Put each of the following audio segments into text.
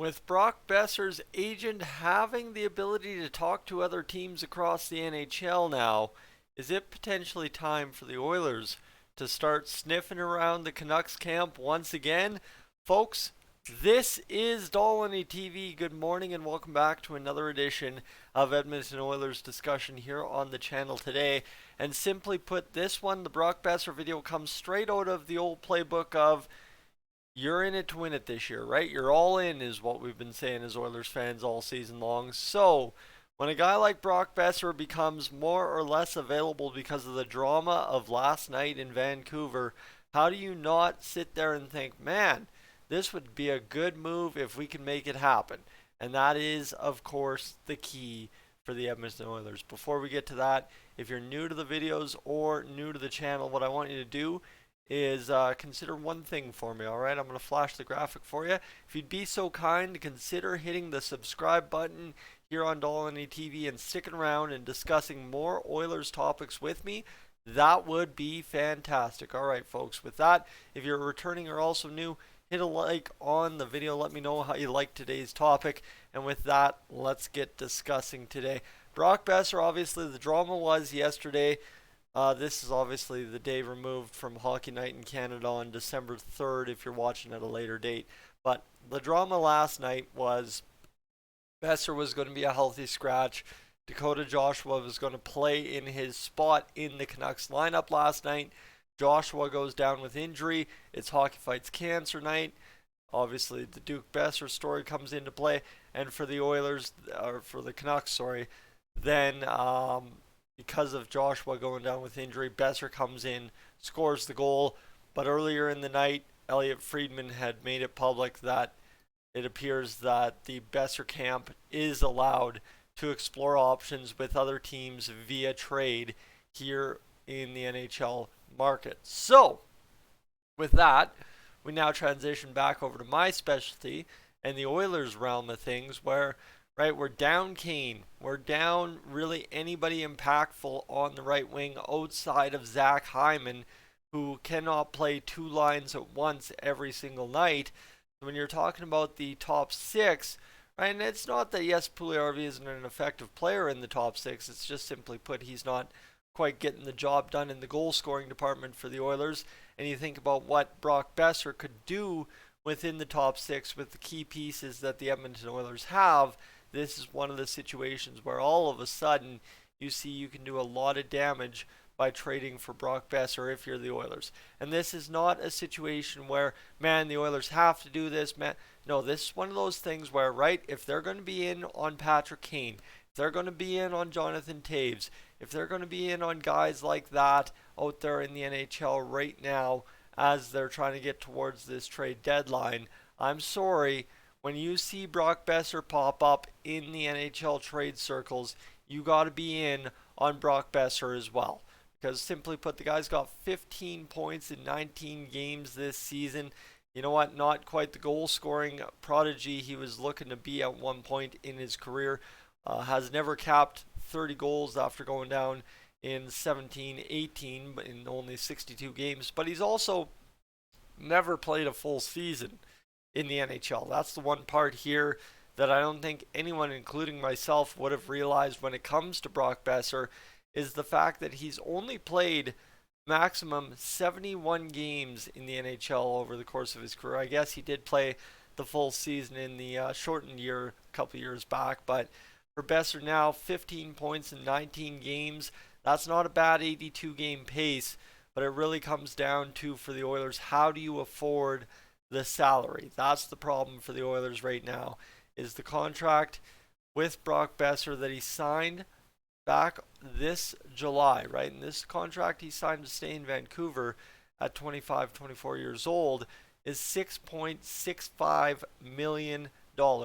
With Brock Boeser's agent having the ability to talk to other teams across the NHL now, is it potentially time for the Oilers to start sniffing around the Canucks camp once again? Folks, this is Dolynny TV. Good morning and welcome back to another edition of Edmonton Oilers discussion here on the channel today. And simply put, this one, the Brock Boeser video, comes straight out of the old playbook of you're in it to win it this year, right? You're all in is what we've been saying as Oilers fans all season long. So, when a guy like Brock Boeser becomes more or less available because of the drama of last night in Vancouver, how do you not sit there and think, man, this would be a good move if we can make it happen? And that is, of course, the key for the Edmonton Oilers. Before we get to that, if you're new to the videos or new to the channel, what I want you to do is consider one thing for me, alright? I'm going to flash the graphic for you. If you'd be so kind to consider hitting the subscribe button here on Dolynny TV and sticking around and discussing more Oilers topics with me, that would be fantastic. Alright, folks, with that, if you're returning or also new, hit a like on the video. Let me know how you like today's topic. And with that, let's get discussing today. Brock Boeser, obviously, the drama was yesterday. This is obviously the day removed from Hockey Night in Canada on December 3rd if you're watching at a later date. But the drama last night was Boeser was going to be a healthy scratch. Dakota Joshua was going to play in his spot in the Canucks lineup last night. Joshua goes down with injury. It's Hockey Fights Cancer night. Obviously, the Duke Boeser story comes into play. And for the Oilers, or for the Canucks, sorry, then because of Joshua going down with injury, Boeser comes in, scores the goal. But earlier in the night, Elliot Friedman had made it public that it appears that the Boeser camp is allowed to explore options with other teams via trade here in the NHL market. So, with that, we now transition back over to my specialty and the Oilers realm of things where right, we're down Kane. We're down really anybody impactful on the right wing outside of Zach Hyman, who cannot play two lines at once every single night. When you're talking about the top six, right, and it's not that, yes, Puljujarvi isn't an effective player in the top six. It's just simply put, he's not quite getting the job done in the goal scoring department for the Oilers. And you think about what Brock Boeser could do within the top six with the key pieces that the Edmonton Oilers have. This is one of the situations where all of a sudden you see you can do a lot of damage by trading for Brock Boeser if you're the Oilers. And this is not a situation where, man, the Oilers have to do this, man. No, this is one of those things where, right, if they're going to be in on Patrick Kane, if they're going to be in on Jonathan Toews, if they're going to be in on guys like that out there in the NHL right now as they're trying to get towards this trade deadline, I'm sorry, when you see Brock Boeser pop up in the NHL trade circles, you got to be in on Brock Boeser as well. Because simply put, the guy's got 15 points in 19 games this season. You know what? Not quite the goal scoring prodigy he was looking to be at one point in his career. Has never capped 30 goals after going down in 17-18 in only 62 games. But he's also never played a full season in the NHL. That's the one part here that I don't think anyone, including myself, would have realized when it comes to Brock Boeser, is the fact that he's only played maximum 71 games in the NHL over the course of his career. I guess he did play the full season in the shortened year a couple years back, but for Boeser now, 15 points in 19 games. That's not a bad 82 game pace, but it really comes down to, for the Oilers, how do you afford the salary? That's the problem for the Oilers right now, is the contract with Brock Boeser that he signed back this July, right? And this contract he signed to stay in Vancouver at 25, 24 years old is $6.65 million.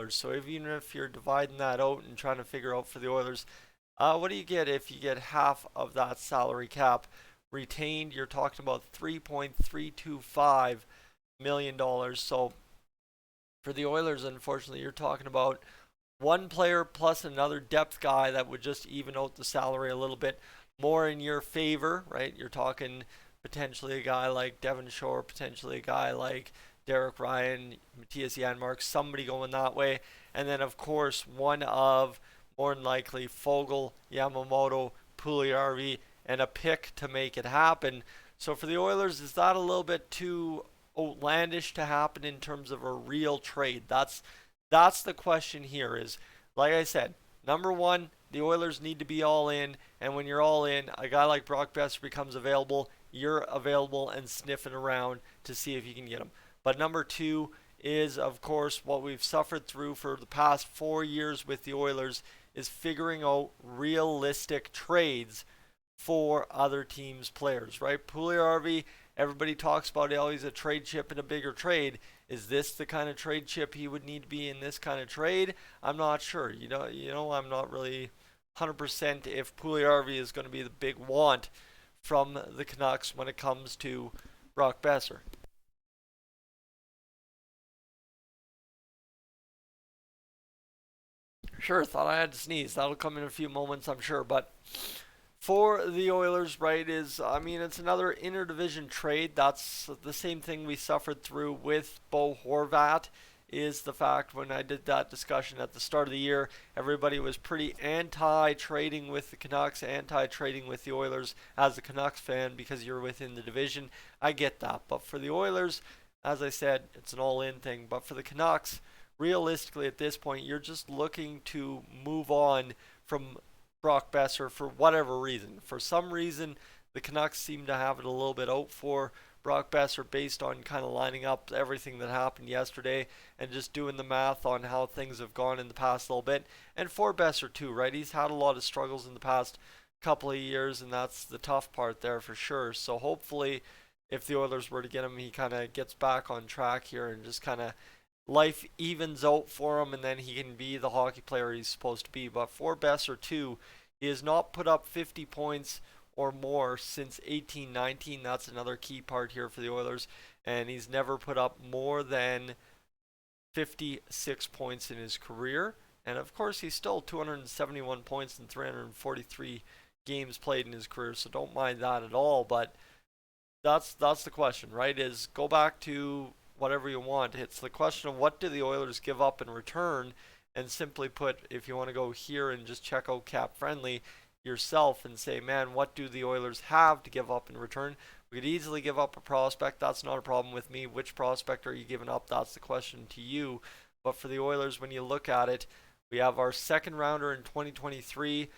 So even if you're dividing that out and trying to figure out for the Oilers, what do you get if you get half of that salary cap retained? You're talking about $3.325 million. So for the Oilers, unfortunately, you're talking about one player plus another depth guy that would just even out the salary a little bit more in your favor, right? You're talking potentially a guy like Devon Shore, potentially a guy like Derek Ryan, Matthias Janmark, somebody going that way. And then, of course, one of more than likely Fogle, Yamamoto, Puljujarvi, and a pick to make it happen. So for the Oilers, is that a little bit too outlandish to happen in terms of a real trade? That's the question here. Is, like I said, number one, the Oilers need to be all in, and when you're all in, a guy like Brock Boeser becomes available. You're available and sniffing around to see if you can get him. But number two is, of course, what we've suffered through for the past 4 years with the Oilers is figuring out realistic trades for other teams' players, right? Puljujarvi, everybody talks about how he's a trade chip in a bigger trade. Is this the kind of trade chip he would need to be in this kind of trade? I'm not sure. I'm not really 100% if Puljujarvi is going to be the big want from the Canucks when it comes to Brock Boeser. Sure, thought I had to sneeze. That'll come in a few moments, I'm sure. But for the Oilers, right, it's another interdivision trade. That's the same thing we suffered through with Bo Horvat. Is the fact when I did that discussion at the start of the year, everybody was pretty anti-trading with the Canucks, anti-trading with the Oilers as a Canucks fan because you're within the division. I get that. But for the Oilers, as I said, it's an all-in thing. But for the Canucks, realistically at this point, you're just looking to move on from Brock Boeser for whatever reason. For some reason, the Canucks seem to have it a little bit out for Brock Boeser based on kind of lining up everything that happened yesterday and just doing the math on how things have gone in the past little bit. And for Boeser too, right? He's had a lot of struggles in the past couple of years, and that's the tough part there for sure. So hopefully, if the Oilers were to get him, he kind of gets back on track here and just kind of life evens out for him, and then he can be the hockey player he's supposed to be. But for Boeser too, he has not put up 50 points or more since 18-19. That's another key part here for the Oilers, and he's never put up more than 56 points in his career. And of course, he's still 271 points in 343 games played in his career, so don't mind that at all. But that's the question, right? Is go back to whatever you want. It's the question of what do the Oilers give up in return, and simply put, if you want to go here and just check out Cap Friendly yourself and say, man, what do the Oilers have to give up in return? We could easily give up a prospect. That's not a problem with me. Which prospect are you giving up? That's the question to you. But for the Oilers, when you look at it, we have our second rounder in 2023.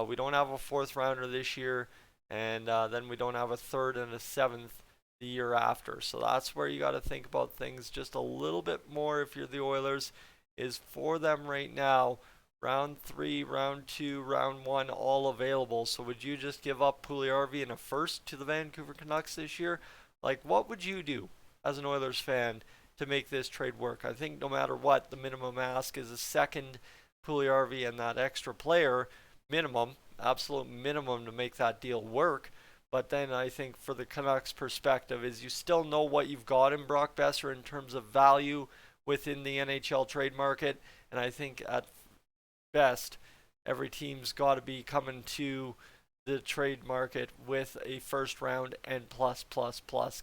We don't have a fourth rounder this year, and then we don't have a third and a seventh the year after. So that's where you got to think about things just a little bit more if you're the Oilers, is for them right now. Round 3, round 2, round 1, all available. So would you just give up Puljujarvi and a first to the Vancouver Canucks this year? Like, what would you do as an Oilers fan to make this trade work? I think no matter what, the minimum ask is a second Puljujarvi and that extra player minimum, absolute minimum to make that deal work. But then I think for the Canucks perspective is you still know what you've got in Brock Boeser in terms of value within the NHL trade market. And I think at best, every team's got to be coming to the trade market with a first round and plus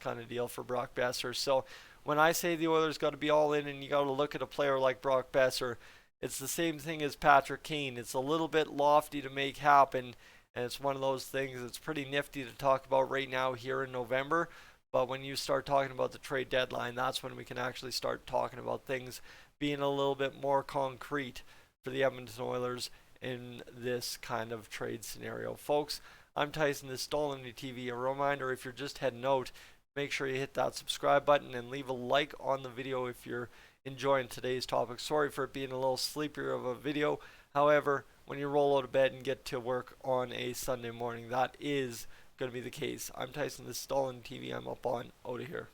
kind of deal for Brock Boeser. So when I say the Oilers got to be all in and you got to look at a player like Brock Boeser, it's the same thing as Patrick Kane. It's a little bit lofty to make happen, and it's one of those things that's pretty nifty to talk about right now here in November. But when you start talking about the trade deadline, that's when we can actually start talking about things being a little bit more concrete for the Edmonton Oilers in this kind of trade scenario. Folks, I'm Tyson, this is Dolynny TV. A reminder, if you're just heading out, make sure you hit that subscribe button and leave a like on the video if you're enjoying today's topic. Sorry for it being a little sleepier of a video. However, when you roll out of bed and get to work on a Sunday morning, that is going to be the case. I'm Tyson, this is Dolynny TV. I'm up on out of here.